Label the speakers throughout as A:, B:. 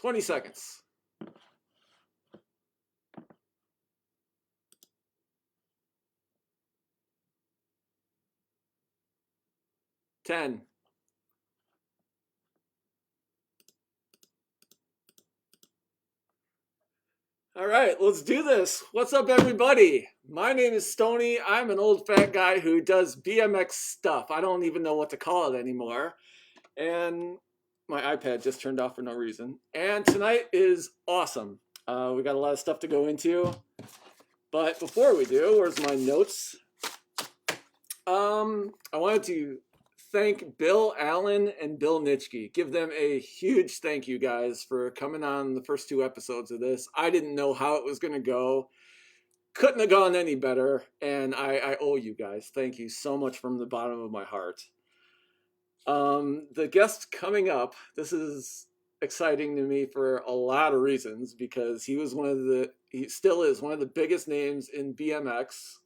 A: 20 seconds. 10. All right, let's do this. What's up, everybody? My name is Stoney. I'm an old fat guy who does BMX stuff. I don't even know what to call it anymore. And my iPad just turned off for no reason. And tonight is awesome. We got a lot of stuff to go into. But before we do, where's my notes? I wanted to thank Bill Allen and Bill Nitschke. Give them a huge thank you, guys, for coming on the first 2 episodes of this. I didn't know how it was going to go. Couldn't have gone any better. And I owe you guys. Thank you so much from the bottom of my heart. The guest coming up, this is exciting to me for a lot of reasons, because he still is one of the biggest names in BMX.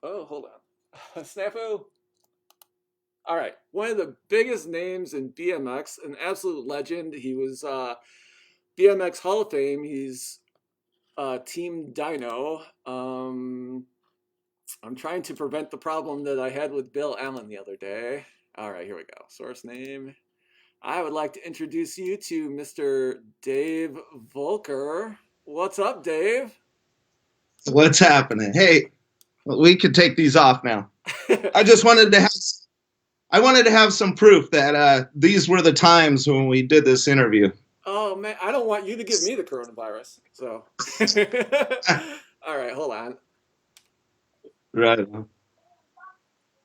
A: Oh, hold on. Snafu. All right. One of the biggest names in BMX, an absolute legend. He was BMX Hall of Fame. He's Team Dyno. I'm trying to prevent the problem that I had with Bill Allen the other day. All right, here we go. Source name. I would like to introduce you to Mr. Dave Voelker. What's up, Dave?
B: What's happening? Hey, we could take these off now. I just wanted to have some proof that these were the times when we did this interview.
A: Oh, man, I don't want you to give me the coronavirus. So, all right, hold on.
B: Right.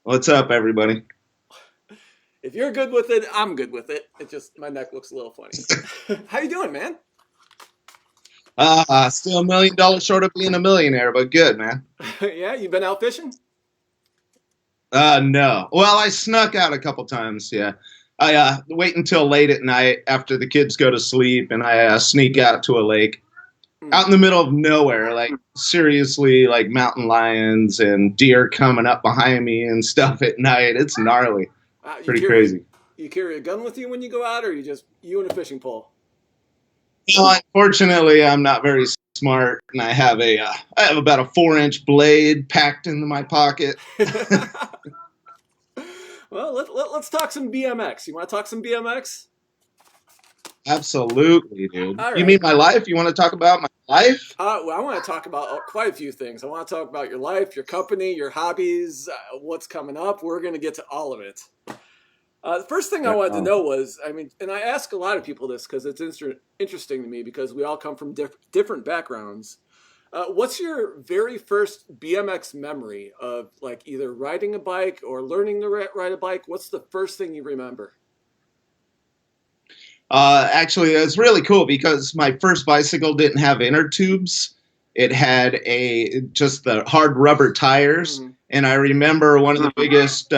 B: What's up, everybody?
A: If you're good with it, I'm good with it. It just, my neck looks a little funny. How you doing, man?
B: Still $1 million short of being a millionaire, but good, man.
A: Yeah, you been out fishing?
B: No. Well, I snuck out a couple times, yeah. I wait until late at night after the kids go to sleep, and I sneak out to a lake. Out in the middle of nowhere, like seriously, like mountain lions and deer coming up behind me and stuff at night. It's gnarly. Pretty crazy.
A: You carry a gun with you when you go out, or you and a fishing pole?
B: No, unfortunately, I'm not very smart, and I have about a 4-inch blade packed into my pocket.
A: Well, let's talk some BMX. You want to talk some BMX?
B: Absolutely, dude.
A: Right.
B: You mean my life? You want to talk about my life?
A: Well, I want to talk about quite a few things. I want to talk about your life, your company, your hobbies, what's coming up. We're going to get to all of it. The first thing I wanted to know was, and I ask a lot of people this because it's interesting to me, because we all come from different backgrounds. What's your very first BMX memory of, like, either riding a bike or learning to ride a bike? What's the first thing you remember?
B: Actually, it's really cool because my first bicycle didn't have inner tubes. It had just the hard rubber tires. Mm-hmm. And I remember one of the biggest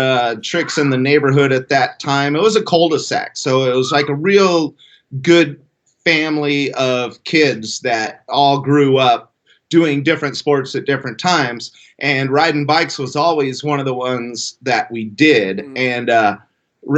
B: tricks in the neighborhood at that time. It was a cul-de-sac, so it was like a real good family of kids that all grew up doing different sports at different times. And riding bikes was always one of the ones that we did. Mm-hmm.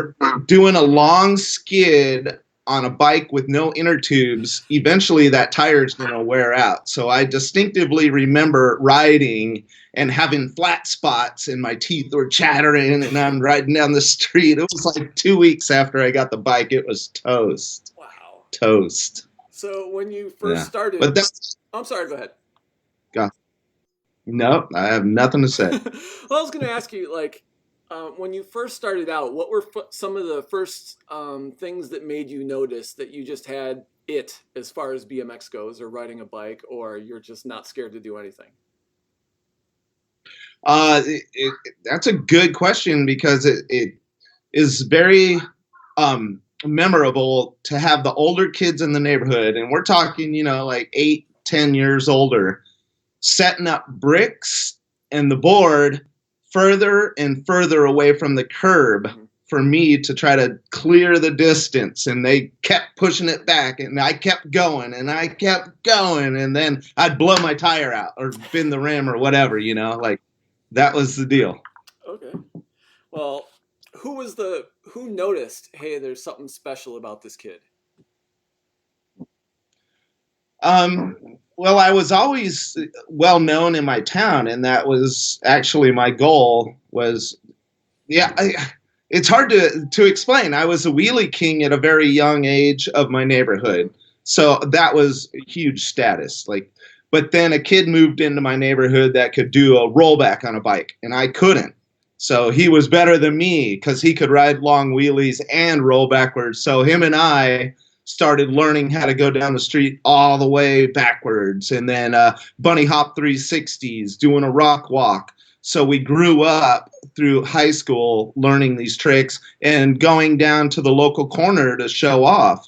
B: And doing a long skid on a bike with no inner tubes, eventually that tire is going to wear out. So I distinctively remember riding and having flat spots and my teeth were chattering and I'm riding down the street. It was like 2 weeks after I got the bike. It was toast.
A: Wow.
B: Toast.
A: So when you first started...
B: But
A: I'm sorry, go ahead.
B: Go. Nope, I have nothing to say.
A: Well, I was going to ask you, like, when you first started out, what were some of the first things that made you notice that you just had it as far as BMX goes, or riding a bike, or you're just not scared to do anything?
B: That's a good question, because it is very memorable to have the older kids in the neighborhood, and we're talking, like 8-10 years older, setting up bricks and the board further and further away from the curb for me to try to clear the distance. And they kept pushing it back, and I kept going, and and then I'd blow my tire out or bend the rim or whatever, like that was the deal.
A: Okay. Well, who noticed, hey, there's something special about this kid?
B: Well, I was always well known in my town, and that was actually my goal. Was yeah, it's hard to explain. I was a wheelie king at a very young age of my neighborhood, so that was huge status. Like, but then a kid moved into my neighborhood that could do a rollback on a bike, and I couldn't. So he was better than me because he could ride long wheelies and roll backwards. So him and I started learning how to go down the street all the way backwards, and then bunny hop 360s, doing a rock walk. So we grew up through high school learning these tricks and going down to the local corner to show off.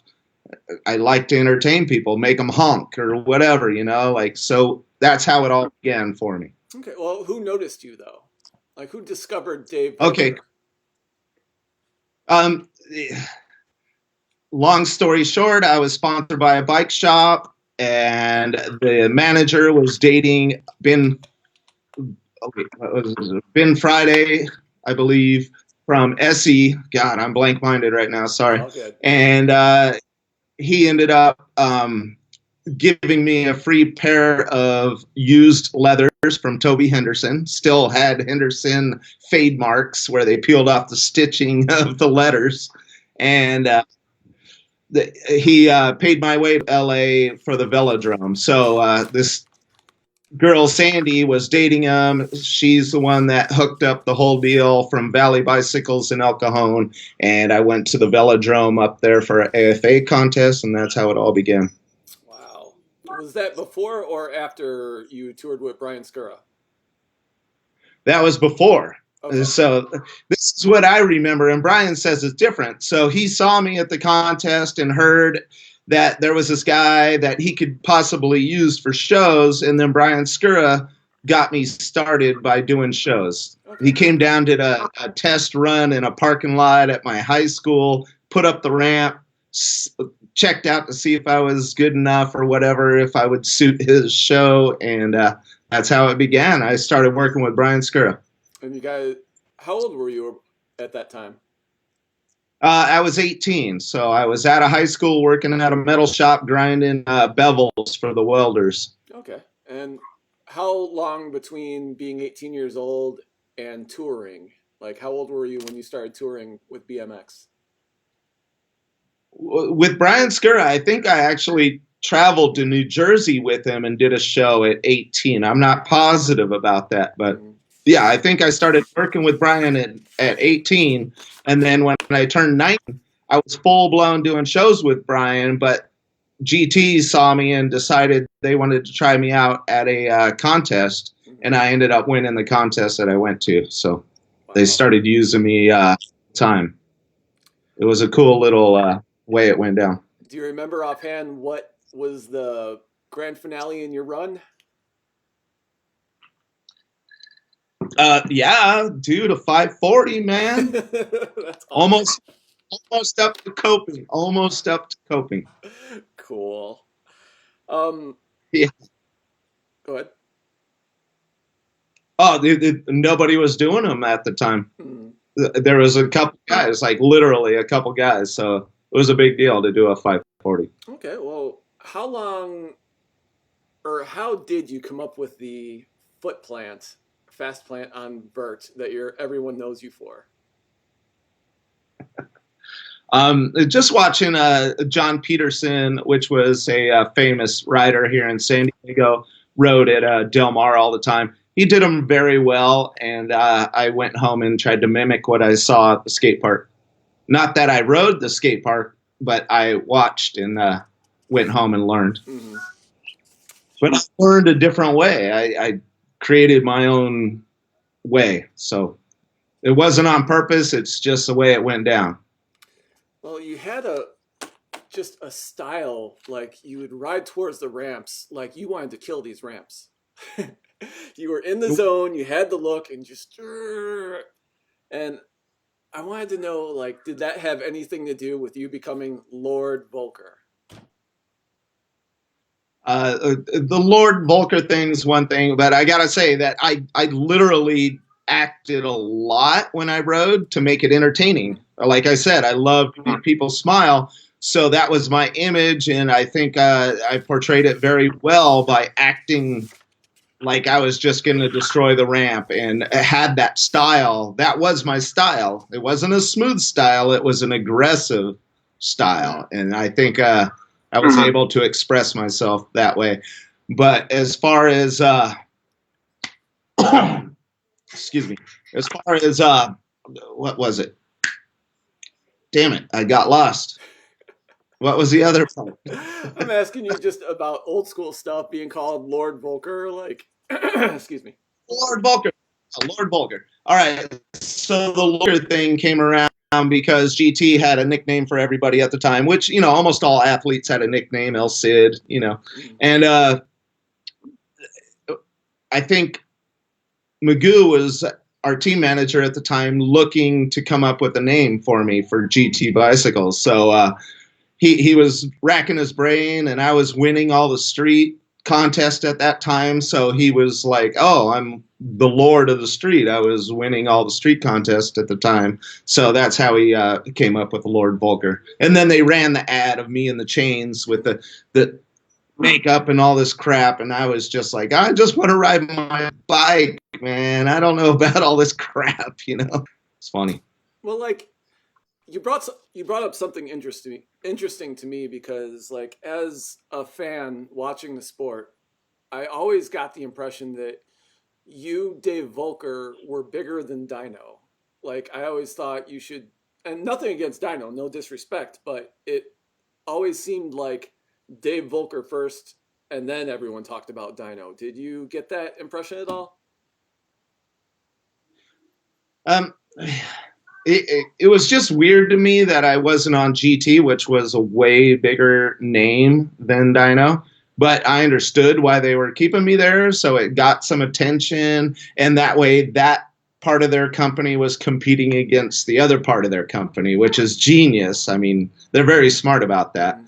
B: I like to entertain people, make them honk or whatever, like, so that's how it all began for me.
A: Okay, well, who noticed you though? Like, who discovered Dave Voelker?
B: Okay. Long story short, I was sponsored by a bike shop, and the manager was dating Ben Friday, I believe, from SE. God, I'm blank-minded right now. Sorry.
A: Okay.
B: And he ended up giving me a free pair of used leathers from Toby Henderson. Still had Henderson fade marks where they peeled off the stitching of the letters. And he paid my way to LA for the velodrome. So this girl, Sandy, was dating him. She's the one that hooked up the whole deal from Valley Bicycles in El Cajon. And I went to the velodrome up there for an AFA contest, and that's how it all began.
A: Wow. Was that before or after you toured with Brian Skura?
B: That was before.
A: Okay.
B: So this is what I remember, and Brian says it's different. So he saw me at the contest and heard that there was this guy that he could possibly use for shows, and then Brian Skura got me started by doing shows. Okay. He came down, did a test run in a parking lot at my high school, put up the ramp, checked out to see if I was good enough or whatever, if I would suit his show, and that's how it began. I started working with Brian Skura.
A: And you guys, how old were you at that time?
B: I was 18, so I was out of high school working at a metal shop grinding bevels for the welders.
A: Okay. And how long between being 18 years old and touring? Like, how old were you when you started touring with BMX?
B: With Brian Skura, I think I actually traveled to New Jersey with him and did a show at 18. I'm not positive about that, but yeah, I think I started working with Brian at 18, and then when I turned 19, I was full-blown doing shows with Brian, but GT saw me and decided they wanted to try me out at a contest, and I ended up winning the contest that I went to, so they started using me time. It was a cool little way it went down.
A: Do you remember offhand what was the grand finale in your run?
B: Yeah, dude, a 540, man.
A: That's
B: awesome. almost up to coping. Almost up to coping.
A: Cool.
B: Yeah.
A: Go ahead.
B: Oh, nobody was doing them at the time. There was a couple guys, like literally a couple guys. So it was a big deal to do a 540.
A: Okay, well, how long or how did you come up with the foot plant, fast plant on vert that everyone knows you for?
B: Just watching John Peterson, which was a famous rider here in San Diego, rode at Del Mar all the time. He did them very well, and I went home and tried to mimic what I saw at the skate park. Not that I rode the skate park, but I watched and went home and learned. Mm-hmm. But I learned a different way. I created my own way. So it wasn't on purpose. It's just the way it went down.
A: Well, you had just a style, like you would ride towards the ramps, like you wanted to kill these ramps. You were in the zone, you had the look, and just, and I wanted to know, like, did that have anything to do with you becoming Lord Voelker?
B: The Lord Voelker thing's one thing, but I gotta say that I literally acted a lot when I rode to make it entertaining. Like I said, I love to make people smile. So that was my image, and I think I portrayed it very well by acting like I was just going to destroy the ramp, and had that style. That was my style. It wasn't a smooth style. It was an aggressive style. And I think I was able to express myself that way. But as far as, excuse me, as far as, what was it? Damn it, I got lost. What was the other part?
A: I'm asking you just about old school stuff being called Lord Voelker, like, excuse me.
B: Lord Voelker. Lord Voelker. All right. So the Lord thing came around because GT had a nickname for everybody at the time, which, almost all athletes had a nickname, El Cid, And I think Magoo was our team manager at the time, looking to come up with a name for me for GT bicycles. So he was racking his brain, and I was winning all the street contests at that time. So he was like, "Oh, I'm the Lord of the Street." I was winning all the street contests at the time. So that's how he came up with Lord Voelker. And then they ran the ad of me in the chains with the makeup and all this crap, and I was just like, I just want to ride my bike, man. I don't know about all this crap. It's funny.
A: Well, like, you brought up something interesting to me, because, like, as a fan watching the sport, I always got the impression that you, Dave Voelker, were bigger than Dino. Like, I always thought you should, and nothing against Dino, no disrespect, but it always seemed like Dave Voelker first, and then everyone talked about Dino. Did you get that impression at all?
B: Um, it was just weird to me that I wasn't on GT, which was a way bigger name than Dino. But I understood why they were keeping me there, so it got some attention, and that way that part of their company was competing against the other part of their company, which is genius. I mean, they're very smart about that.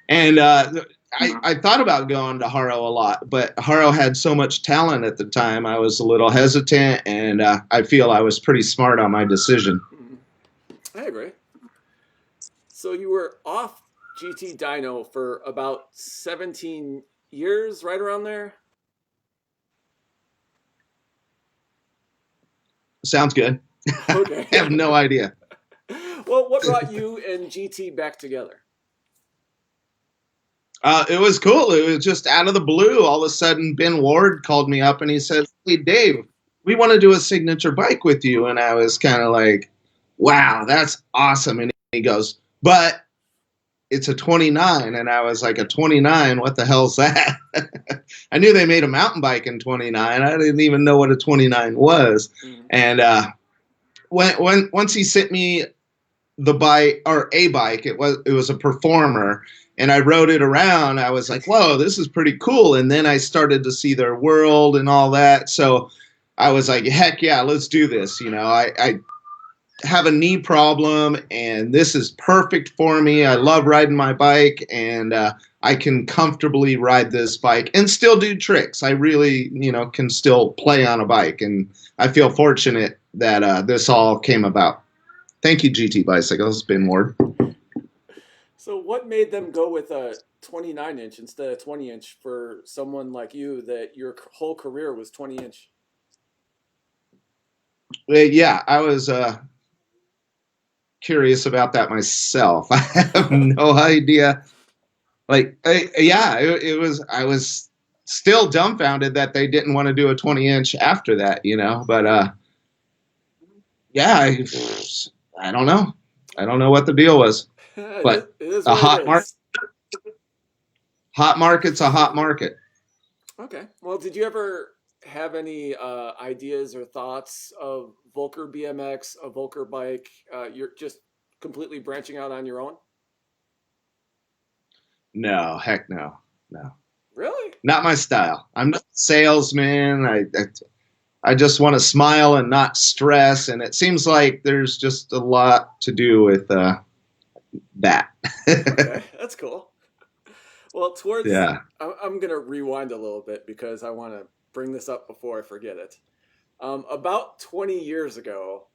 B: And I thought about going to Haro a lot, but Haro had so much talent at the time, I was a little hesitant, and I feel I was pretty smart on my decision.
A: I agree. So you were off GT Dyno for about 17 years, right around there?
B: Sounds good.
A: Okay.
B: I have no idea.
A: Well, what brought you and GT back together?
B: It was cool. It was just out of the blue. All of a sudden, Ben Ward called me up and he says, "Hey, Dave, we want to do a signature bike with you." And I was kind of like, "Wow, that's awesome." And he goes, "But it's a 29." And I was like, "A 29? What the hell's that?" I knew they made a mountain bike in 29. I didn't even know what a 29 was. Mm-hmm. And once he sent me the bike, or a bike, it was a Performer, and I rode it around. I was like, whoa, this is pretty cool. And then I started to see their world and all that. So I was like, heck yeah, let's do this. I have a knee problem, and this is perfect for me. I love riding my bike, and I can comfortably ride this bike and still do tricks. I really, can still play on a bike, and I feel fortunate that this all came about. Thank you, GT Bicycles, Ben Ward.
A: So what made them go with a 29-inch instead of 20-inch for someone like you that your whole career was 20-inch?
B: Yeah, I was curious about that myself. I have no idea. Like, it was. I was still dumbfounded that they didn't want to do a 20-inch after that. But yeah, I don't know. I don't know what the deal was. But
A: it is
B: a
A: what
B: hot
A: it
B: market.
A: is.
B: Hot market's a hot market.
A: Okay. Well, did you ever have any ideas or thoughts of Voelker BMX, a Voelker bike? You're just completely branching out on your own?
B: No, heck no.
A: Really?
B: Not my style. I'm not a salesman. I just want to smile and not stress, and it seems like there's just a lot to do with that.
A: Okay, that's cool. Well,
B: Yeah.
A: I'm going to rewind a little bit because I want to bring this up before I forget it. About 20 years ago,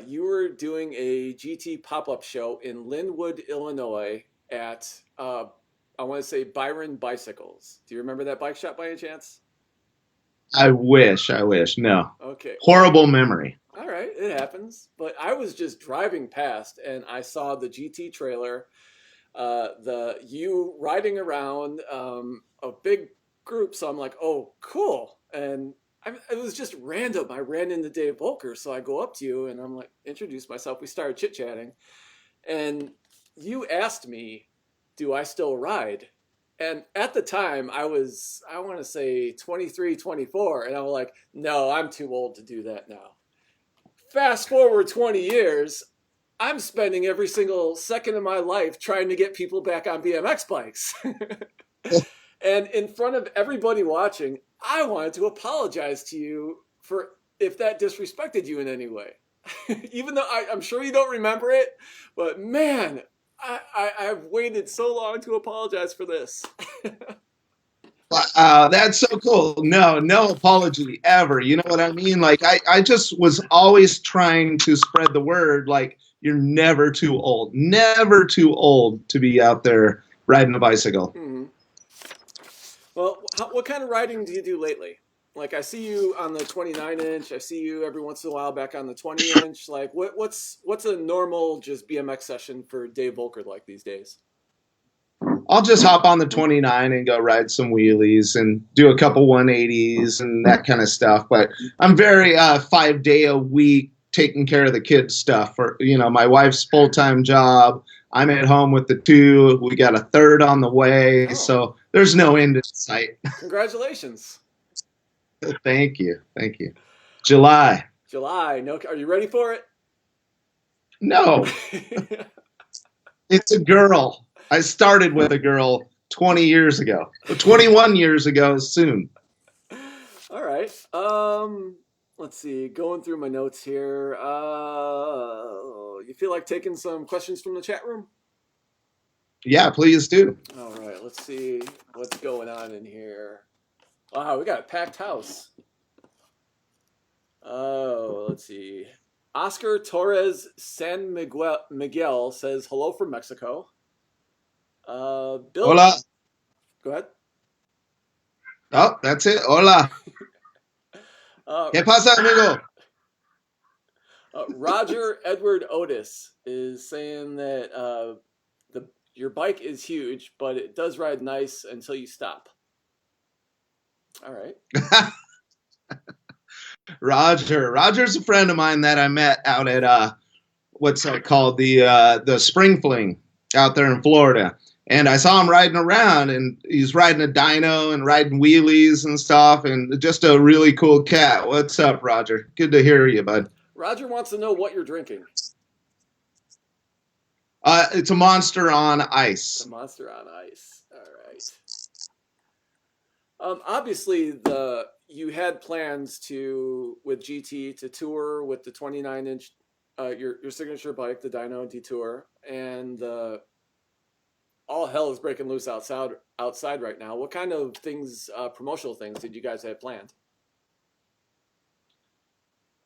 A: you were doing a GT pop-up show in Linwood, Illinois, at I want to say Byron Bicycles. Do you remember that bike shop by any chance?
B: I wish. No.
A: Okay, well,
B: Horrible memory.
A: all right, it happens. But I was just driving past and I saw the GT trailer, the you riding around a big group. So I'm like, oh, cool. And it was just random. I ran into Dave Voelker, so I go up to you and I'm like, introduce myself. We started chit chatting, and you asked me, "Do I still ride?" And at the time, I want to say 23, 24, and I was like, "No, I'm too old to do that now." Fast forward 20 years, I'm spending every single second of my life trying to get people back on BMX bikes. And in front of everybody watching, I wanted to apologize to you for if that disrespected you in any way. Even though I'm sure you don't remember it, but man, I've waited so long to apologize for this.
B: That's so cool. No apology ever. You know what I mean? Like I just was always trying to spread the word. Like you're never too old to be out there riding a bicycle.
A: Mm-hmm. Well, what kind of riding do you do lately? Like I see you on the 29-inch. I see you every once in a while back on the 20-inch. Like what's a normal just BMX session for Dave Voelker like these days?
B: I'll just hop on the 29 and go ride some wheelies and do a couple 180s and that kind of stuff. But I'm very 5 day a week taking care of the kids stuff. For my wife's full-time job. I'm at home with the two. We got a third on the way,
A: Oh,
B: so there's no end in sight.
A: congratulations.
B: Thank you. July.
A: July. No, are you ready for it?
B: No, it's a girl. I started with a girl 20 years ago. 21 years ago soon.
A: All right. Let's see. Going through my notes here. You feel like taking some questions from the chat room?
B: Yeah, please do.
A: All right. Let's see what's going on in here. Wow, we got a packed house. Oh, let's see. Oscar Torres San Miguel says hello from Mexico. Bill,
B: Hola.
A: go ahead.
B: Oh, that's it. Hola. ¿Qué pasa, amigo?
A: Roger Edward Otis is saying that your bike is huge, but it does ride nice until you stop. All right.
B: Roger's a friend of mine that I met out at what's that called, the Spring Fling out there in Florida. And I saw him riding around, and he's riding a dyno and riding wheelies and stuff, and just a really cool cat. What's up, Roger? Good to hear you, bud.
A: Roger wants to know what you're drinking.
B: It's a Monster on
A: It's
B: Ice.
A: a Monster on Ice. All right. Obviously, you had plans with GT to tour with the 29-inch, your signature bike, the Dyno Detour, and all hell is breaking loose outside right now. What kind of things, promotional things, did you guys have planned?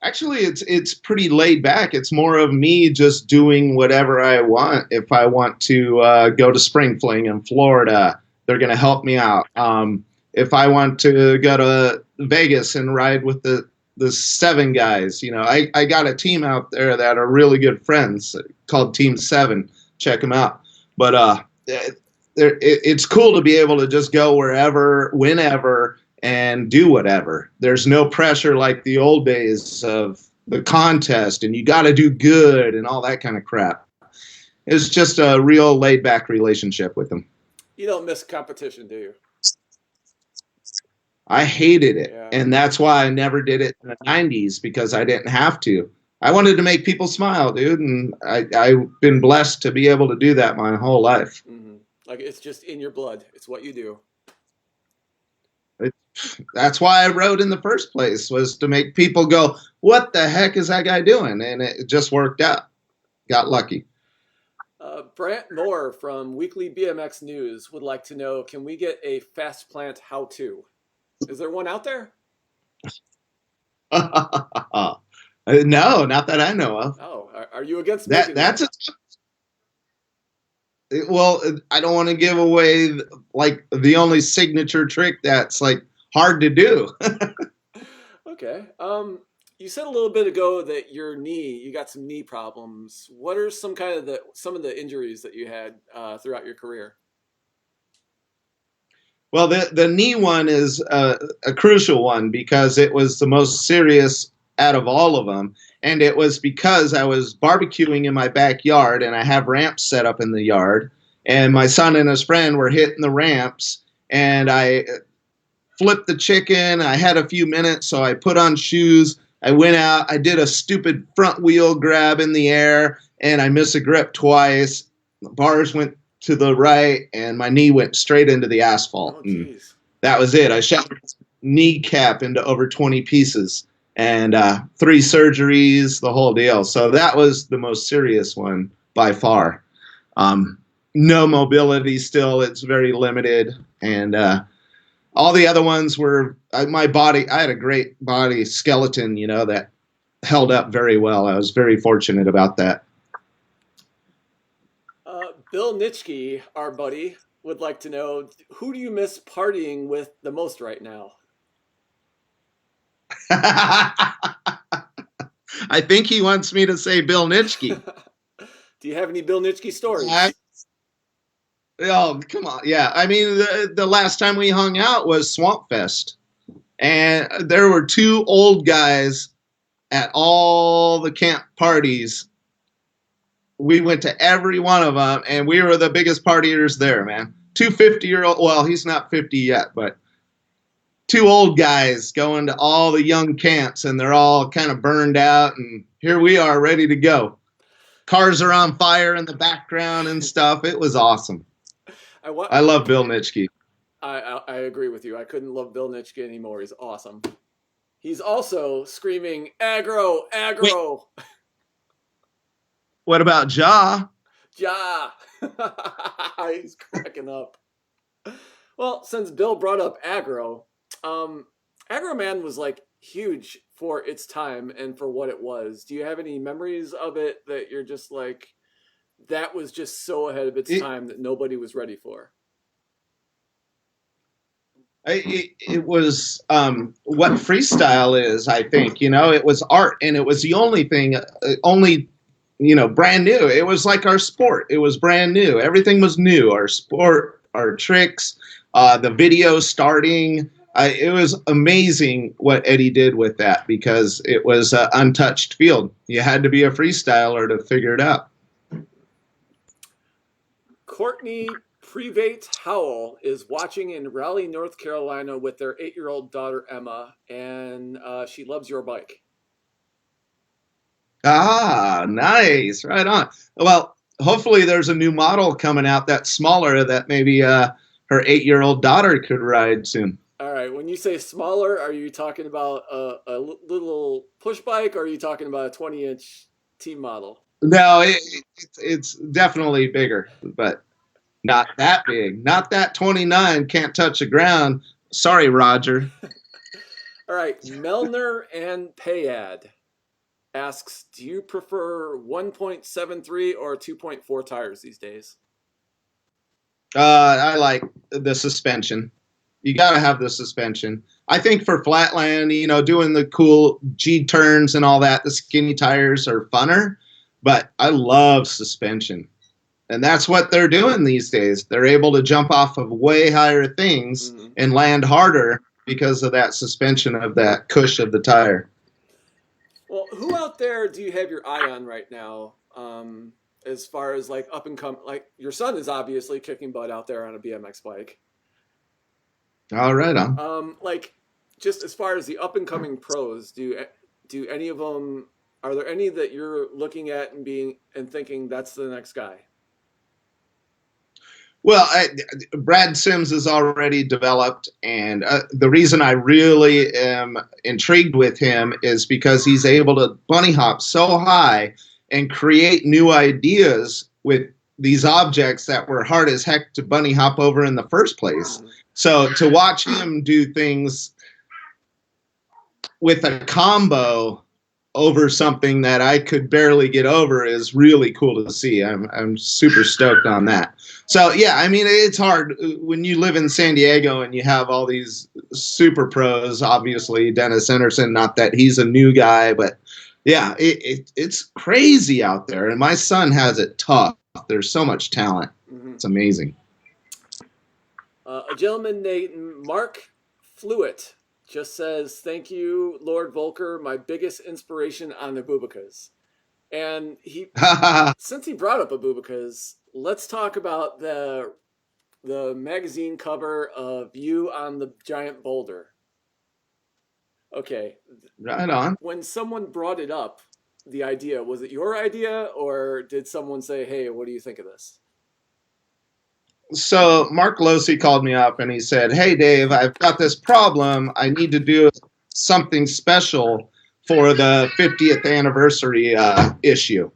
B: Actually, it's pretty laid back. It's more of me just doing whatever I want. If I want to go to Spring Fling in Florida, they're going to help me out. If I want to go to Vegas and ride with the seven guys, I got a team out there that are really good friends called Team Seven. Check them out. But it's cool to be able to just go wherever, whenever, and do whatever. There's no pressure like the old days of the contest and you got to do good and all that kind of crap. It's just a real laid back relationship with them.
A: You don't miss competition, do you?
B: I hated it.
A: Yeah.
B: And that's why I never did it in the 90s, because I didn't have to. I wanted to make people smile, dude. And I've been blessed to be able to do that my whole life.
A: Mm-hmm. Like it's just in your blood. It's what you do.
B: That's why I rode in the first place, was to make people go, what the heck is that guy doing? And it just worked out. Got lucky.
A: Brant Moore from Weekly BMX News would like to know, can we get a fast plant how-to? Is there one out there?
B: No, not that I know of.
A: Oh, are you against
B: That's Well, I don't want to give away like the only signature trick that's like hard to do.
A: Okay. You said a little bit ago that you got some knee problems. What are some of the injuries that you had throughout your career?
B: Well, the knee one is a crucial one because it was the most serious out of all of them. And it was because I was barbecuing in my backyard and I have ramps set up in the yard. And my son and his friend were hitting the ramps. And I flipped the chicken. I had a few minutes, so I put on shoes. I went out. I did a stupid front wheel grab in the air, and I missed a grip twice. The bars went to the right, and my knee went straight into the asphalt.
A: Oh,
B: And
A: geez.
B: that was it. I shot my kneecap into over 20 pieces and 3 surgeries, the whole deal. So that was the most serious one by far. Um, no mobility still. It's very limited. And all the other ones were my body. I had a great body skeleton, that held up very well. I was very fortunate about that.
A: Bill Nitschke, our buddy, would like to know who do you miss partying with the most right now?
B: I think he wants me to say Bill Nitschke.
A: Do you have any Bill Nitschke
B: I,
A: stories?
B: oh, come on. Yeah. I mean, the last time we hung out was Swamp Fest. And there were 2 old guys at all the camp parties. We went to every one of them, and we were the biggest partiers there, man. 2 50-year-old. Well, he's not 50 yet, but 2 old guys going to all the young camps, and they're all kind of burned out. And here we are, ready to go. Cars are on fire in the background and stuff. It was awesome.
A: I, wa-
B: I love Bill Nitschke.
A: I agree with you. I couldn't love Bill Nitschke anymore. He's awesome. He's also screaming aggro,
B: Wait,
A: aggro,
B: what about Ja?
A: ja. He's cracking up. Well, since Bill brought up aggro, um, Aggro Man was like huge for its time and for what it was. Do you have any memories of it that you're just like, that was just so ahead of its
B: It,
A: time that nobody was ready for?
B: it was what freestyle is, I think. It was art, and it was the only thing, brand new. It was like our sport. It was brand new. Everything was new. Our sport, our tricks, the video starting. It was amazing what Eddie did with that because it was an untouched field. You had to be a freestyler to figure it out.
A: Courtney Private Howell is watching in Raleigh, North Carolina with their 8-year-old daughter, Emma, and she loves your bike.
B: Ah, nice. Right on. Well, hopefully there's a new model coming out that's smaller that maybe her 8-year-old daughter could ride soon.
A: All right. When you say smaller, are you talking about a little push bike, or are you talking about a 20-inch team model?
B: No, it's definitely bigger, but not that big. Not that 29 can't touch the ground. Sorry, Roger.
A: All right. Melner and Payad asks, do you prefer 1.73 or 2.4 tires these days?
B: I like the suspension. You got to have the suspension. I think for flatland, doing the cool G turns and all that, the skinny tires are funner, but I love suspension. And that's what they're doing these days. They're able to jump off of way higher things and land harder because of that suspension of that cush of the tire.
A: Well, who out there do you have your eye on right now? As far as like up and come, like your son is obviously kicking butt out there on a BMX bike.
B: All right, on.
A: Like just as far as the up and coming pros, do any of them? Are there any that you're looking at and thinking that's the next guy?
B: Well, Brad Sims is already developed, and the reason I really am intrigued with him is because he's able to bunny hop so high and create new ideas with these objects that were hard as heck to bunny hop over in the first place. So to watch him do things with a combo over something that I could barely get over is really cool to see. I'm super stoked on that. So yeah, I mean, it's hard when you live in San Diego and you have all these super pros. Obviously, Dennis Anderson. Not that he's a new guy, but yeah, it's crazy out there. And my son has it tough. There's so much talent. It's amazing.
A: A gentleman named Mark Fluitt just says, "Thank you, Lord Voelker, my biggest inspiration on the Abubakas." And since he brought up Abubakas, let's talk about the magazine cover of you on the giant boulder. Okay.
B: Right on.
A: When someone brought it up, the idea, was it your idea, or did someone say, "Hey, what do you think of this?"
B: So Mark Losey called me up and he said, "Hey, Dave, I've got this problem. I need to do something special for the 50th anniversary issue.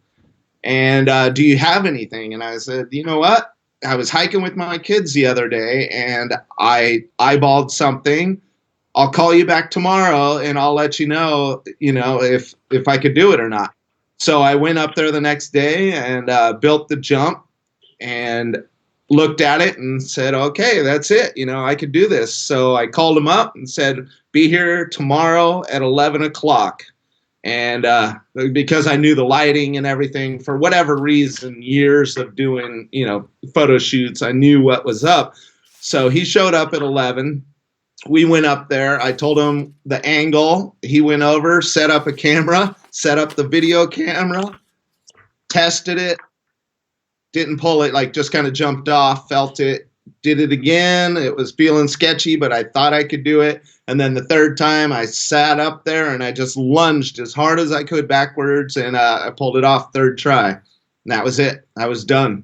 B: And do you have anything?" And I said, "You know what? I was hiking with my kids the other day and I eyeballed something. I'll call you back tomorrow and I'll let you know, if I could do it or not." So I went up there the next day and built the jump and looked at it and said, "Okay, that's it. I could do this." So I called him up and said, "Be here tomorrow at 11 o'clock. And because I knew the lighting and everything, for whatever reason, years of doing, photo shoots, I knew what was up. So he showed up at 11. We went up there. I told him the angle. He went over, set up a camera, set up the video camera, tested it. Didn't pull it, like just kind of jumped off, felt it, did it again. It was feeling sketchy, but I thought I could do it. And then the third time I sat up there and I just lunged as hard as I could backwards and I pulled it off third try. And that was it. I was done.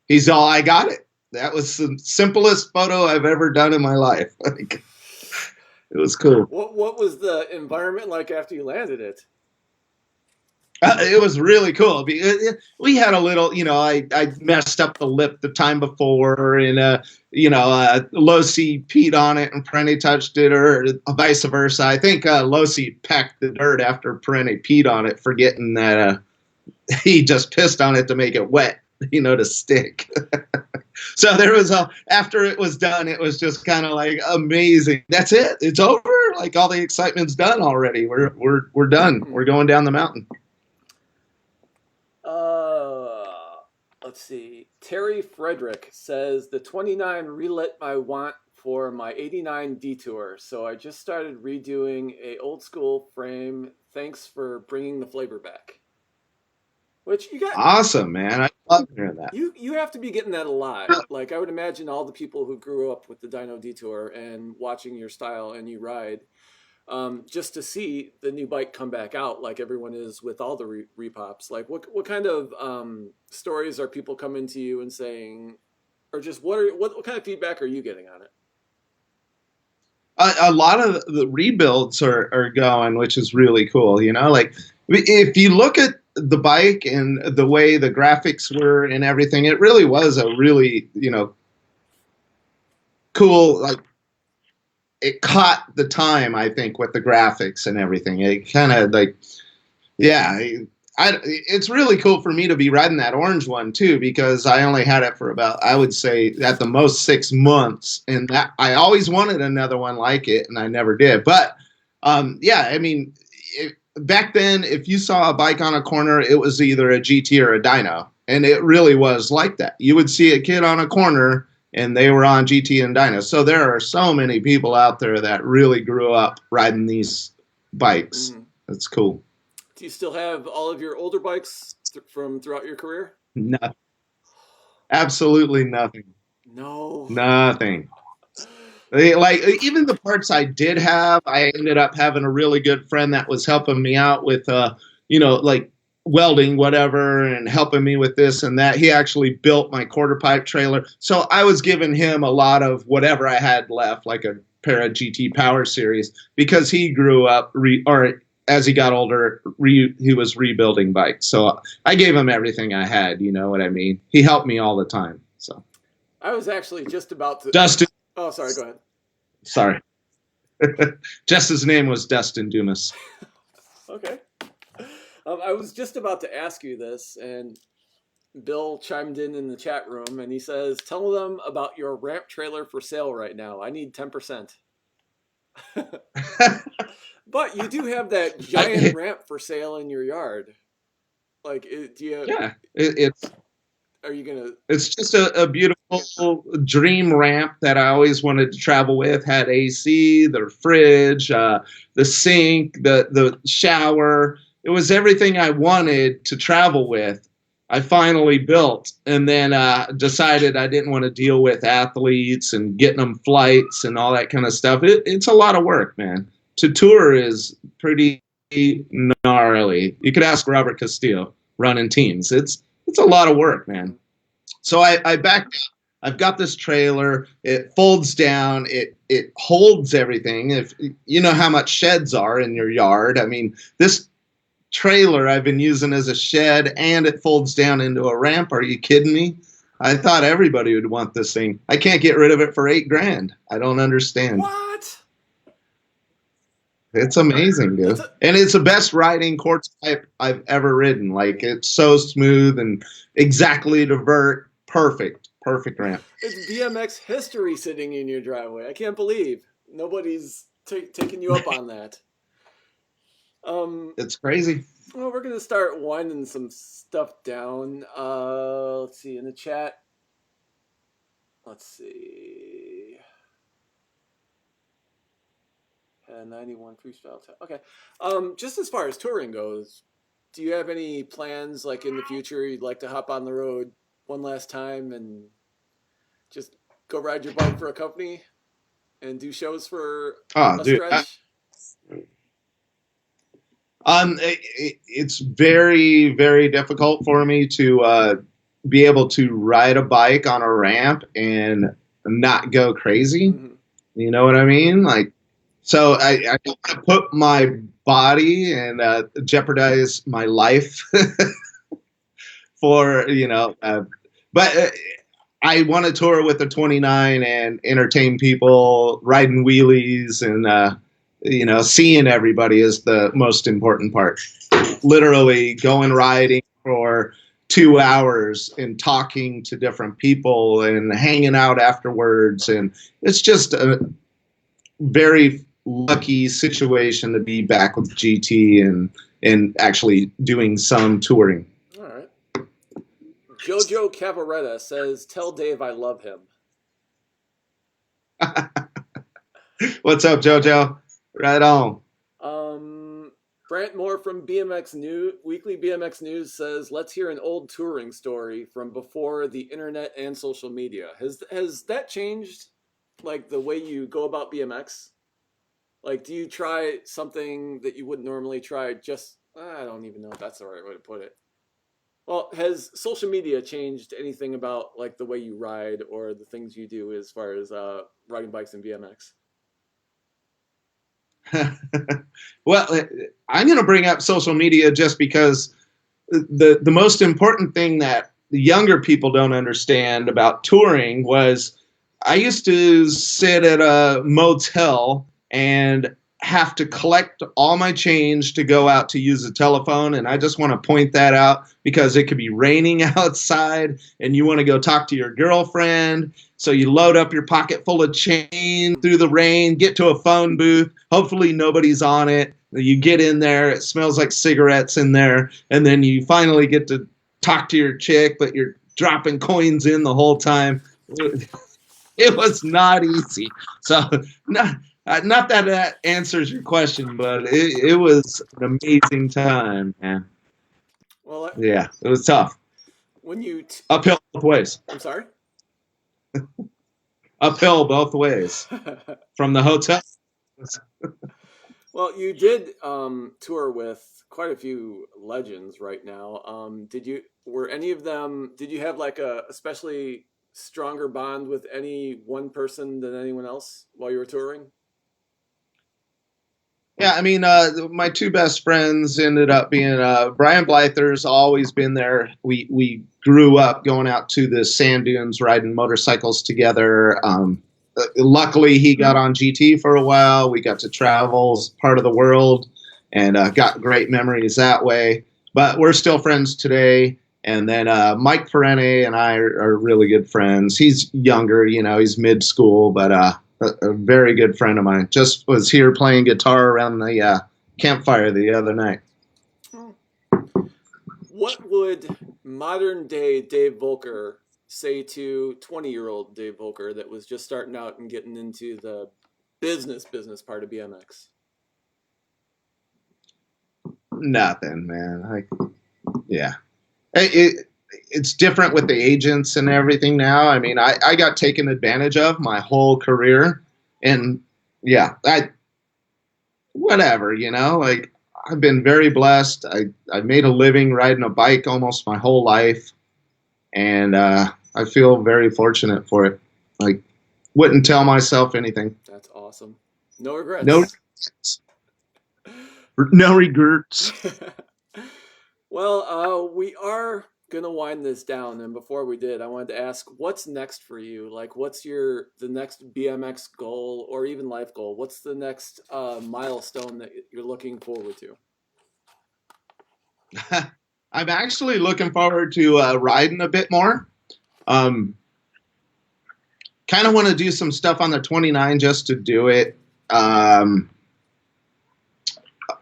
B: He's all, "I got it." That was the simplest photo I've ever done in my life. Like, it was cool.
A: What was the environment like after you landed it?
B: It was really cool. We had a little, I messed up the lip the time before, and Losi peed on it and Prene touched it, or vice versa. I think Losi pecked the dirt after Prene peed on it, forgetting that he just pissed on it to make it wet, to stick. So there was after it was done, it was just kind of like amazing. That's it. It's over. Like, all the excitement's done already. We're done. We're going down the mountain.
A: Let's see. Terry Frederick says, "The 29 relit my want for my 89 detour, so I just started redoing a old school frame. Thanks for bringing the flavor back." Which you got.
B: Awesome, man. I love hearing that.
A: You have to be getting that a lot. Like, I would imagine all the people who grew up with the Dyno Detour and watching your style and you ride, just to see the new bike come back out like everyone is with all the repops. Like, what kind of stories are people coming to you and saying, or just what kind of feedback are you getting on it?
B: A lot of the rebuilds are going, which is really cool. Like, if you look at the bike and the way the graphics were and everything, it really was a really, cool, like, it caught the time, I think, with the graphics and everything. It kind of like, yeah, it's really cool for me to be riding that orange one too, because I only had it for about, I would say, at the most 6 months, and that I always wanted another one like it, and I never did. But yeah, I mean, back then, if you saw a bike on a corner, it was either a GT or a dyno, and it really was like that. You would see a kid on a corner and they were on GT and dyno. So there are so many people out there that really grew up riding these bikes. That's cool.
A: Do you still have all of your older bikes from throughout your career?
B: No, absolutely nothing.
A: No.
B: Nothing. Like, even the parts I did have, I ended up having a really good friend that was helping me out with, like welding, whatever, and helping me with this and that. He actually built my quarter pipe trailer. So I was giving him a lot of whatever I had left, like a pair of GT Power Series, because he grew up, or as he got older, he was rebuilding bikes. So I gave him everything I had, you know what I mean? He helped me all the time. So
A: I was actually just about to...
B: Dustin.
A: Oh, sorry, go ahead.
B: Sorry. Just his name was Dustin Dumas.
A: Okay. I was just about to ask you this, and Bill chimed in the chat room, and he says, "Tell them about your ramp trailer for sale right now. I need 10%." But you do have that giant ramp for sale in your yard. Like, do you?
B: Yeah,
A: Are you gonna?
B: it's just a beautiful dream ramp that I always wanted to travel with. Had AC, the fridge, the sink, the shower. It was everything I wanted to travel with. I finally built, and then decided I didn't want to deal with athletes and getting them flights and all that kind of stuff. It's a lot of work, man. To tour is pretty gnarly. You could ask Robert Castillo running teams. It's a lot of work, man. So I backed up. I've got this trailer. It folds down. It holds everything. If you know how much sheds are in your yard, I mean, this trailer I've been using as a shed, and it folds down into a ramp. Are you kidding me? I thought everybody would want this thing. I can't get rid of it for $8,000. I don't understand.
A: What?
B: It's amazing, dude. And it's the best riding quartz pipe I've ever ridden. Like, it's so smooth and exactly to vert. Perfect ramp.
A: It's BMX history sitting in your driveway. I can't believe nobody's taking you up on that.
B: It's crazy.
A: Well, we're gonna start winding some stuff down. Let's see in the chat. Let's see. 91 freestyle. Okay. Just as far as touring goes, do you have any plans, like in the future, you'd like to hop on the road one last time and just go ride your bike for a company and do shows for a stretch?
B: It's very, very difficult for me to be able to ride a bike on a ramp and not go crazy. Mm-hmm. You know what I mean? Like, so I don't want to put my body and jeopardize my life for, but I want to tour with the 29 and entertain people, riding wheelies and, seeing everybody is the most important part. Literally going riding for 2 hours and talking to different people and hanging out afterwards. And it's just a very lucky situation to be back with GT and actually doing some touring.
A: All right. Jojo Cavaretta says, "Tell Dave I love him."
B: What's up, Jojo? Right on.
A: Brant Moore from Weekly BMX News says, "Let's hear an old touring story from before the internet and social media." Has that changed, like, the way you go about BMX? Like, do you try something that you wouldn't normally try? I don't even know if that's the right way to put it. Well, has social media changed anything about, like, the way you ride or the things you do as far as riding bikes and BMX?
B: Well, I'm going to bring up social media just because the most important thing that the younger people don't understand about touring was I used to sit at a motel and have to collect all my change to go out to use a telephone. And I just want to point that out because it could be raining outside and you want to go talk to your girlfriend. So you load up your pocket full of change through the rain, get to a phone booth. Hopefully nobody's on it. You get in there. It smells like cigarettes in there. And then you finally get to talk to your chick, but you're dropping coins in the whole time. It was not easy. So not that answers your question, but it was an amazing time, man.
A: Well,
B: yeah, it was tough.
A: When you
B: uphill both ways.
A: I'm sorry?
B: Uphill both ways from the hotel.
A: Well, you did tour with quite a few legends right now. Did you have like a especially stronger bond with any one person than anyone else while you were touring?
B: Yeah, I mean, my two best friends ended up being Brian Blyther's always been there. We grew up going out to the sand dunes, riding motorcycles together. Luckily, he got on GT for a while. We got to travel part of the world and got great memories that way. but we're still friends today. And then Mike Perenne and I are really good friends. He's younger, he's mid school, but a very good friend of mine. Just was here playing guitar around the campfire the other night.
A: What would modern day Dave Voelker say to 20-year-old Dave Voelker that was just starting out and getting into the business part of BMX?
B: Nothing, man. Yeah. It's different with the agents and everything now. I mean, I got taken advantage of my whole career. And yeah, whatever, like I've been very blessed. I made a living riding a bike almost my whole life. And I feel very fortunate for it. Like, wouldn't tell myself anything.
A: That's awesome. No regrets.
B: No regrets. No regrets.
A: Well, we are gonna wind this down, and before we did, I wanted to ask, what's next for you? Like, what's the next BMX goal or even life goal? What's the next milestone that you're looking forward to?
B: I'm actually looking forward to riding a bit more. Kind of want to do some stuff on the 29 just to do it.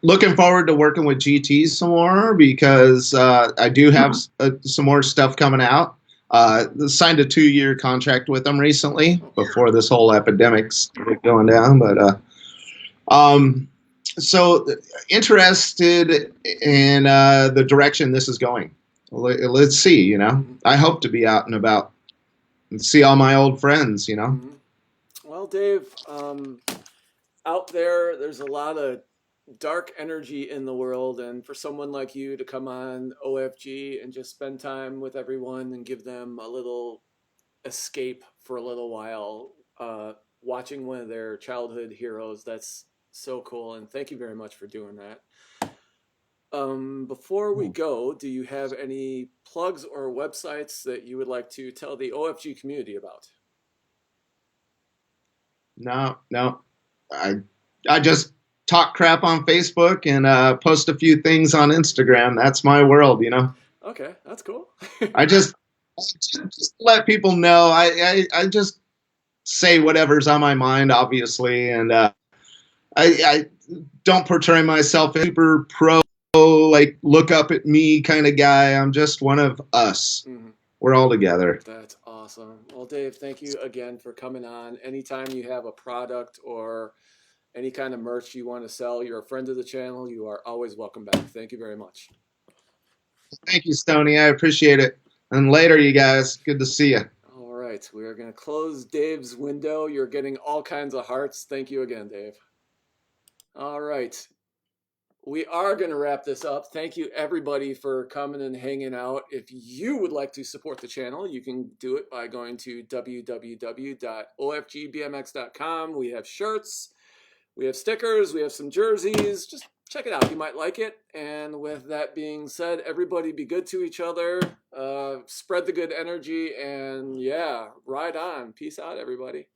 B: Looking forward to working with GTs some more because I do have some more stuff coming out. Signed a 2-year contract with them recently before this whole epidemic started going down. But so interested in the direction this is going. Let's see, I hope to be out and about and see all my old friends,
A: Well, Dave, out there's a lot of dark energy in the world, and for someone like you to come on OFG and just spend time with everyone and give them a little escape for a little while, watching one of their childhood heroes, that's so cool, and thank you very much for doing that. Before we go, do you have any plugs or websites that you would like to tell the OFG community about?
B: No. I just talk crap on Facebook and post a few things on Instagram. That's my world,
A: Okay, that's cool.
B: I just let people know. I just say whatever's on my mind, obviously, and I don't portray myself as super pro, like look up at me kind of guy. I'm just one of us. Mm-hmm. We're all together.
A: That's awesome. Well, Dave, thank you again for coming on. Anytime you have a product or any kind of merch you want to sell, you're a friend of the channel. You are always welcome back. Thank you very much.
B: Thank you, Stoney. I appreciate it. And later, you guys. Good to see you.
A: All right. We are going to close Dave's window. You're getting all kinds of hearts. Thank you again, Dave. All right. We are going to wrap this up. Thank you, everybody, for coming and hanging out. If you would like to support the channel, you can do it by going to www.ofgbmx.com. We have shirts. We have stickers, we have some jerseys. Just check it out. You might like it. And with that being said, everybody be good to each other. Spread the good energy. And yeah, ride on. Peace out, everybody.